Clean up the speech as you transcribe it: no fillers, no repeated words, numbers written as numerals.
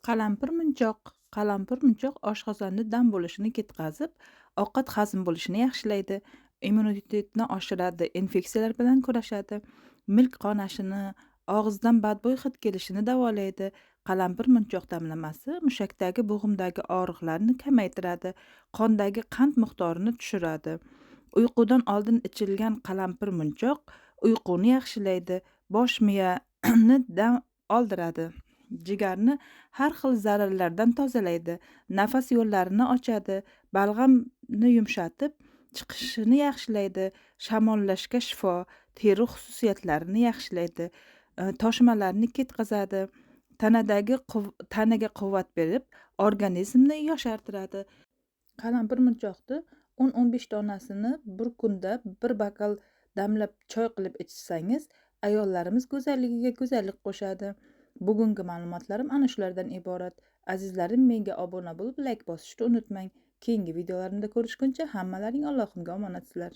Qalampir munchoq oshqozonda dam bo'lishini ketkazib, ovqat hazm bo'lishini yaxshilaydi, immunitetni oshiradi, infeksiyalar bilan kurashadi, milk qonashini, og'izdan badbo'y hid kelishini davolaydi. Qalampir munchoq damlamasi mushakdagi bo'g'imdagi og'riqlarni kamaytiradi, qondagi qand miqdorini tushiradi. Uyqudan oldin ichilgan qalampir munchoq uyquni yaxshilaydi, bosh miyani dam oldiradi, jigarni har xil zararlardan tozalaydi, nafas yo'llarini ochadi, balg'amni yumshatib, chiqishini yaxshilaydi, shamollashga shifo, teri xususiyatlarini yaxshilaydi, toshmalarni ketkazadi, tanaga quvvat berib, organizmni yoshartiradi. Qalampir munchoqni 10-15 donasini bir kunda bir bakal damlab choy qilib ichsangiz, ayollarimiz go'zalligiga go'zallik qo'shadi. Bugungi ma'lumotlarim ana shulardan iborat. Azizlarim, menga obuna bo'lib, layk bosishni unutmang. Keyingi videolarimda ko'rishguncha hammalaring Allohimga omonatsizlar.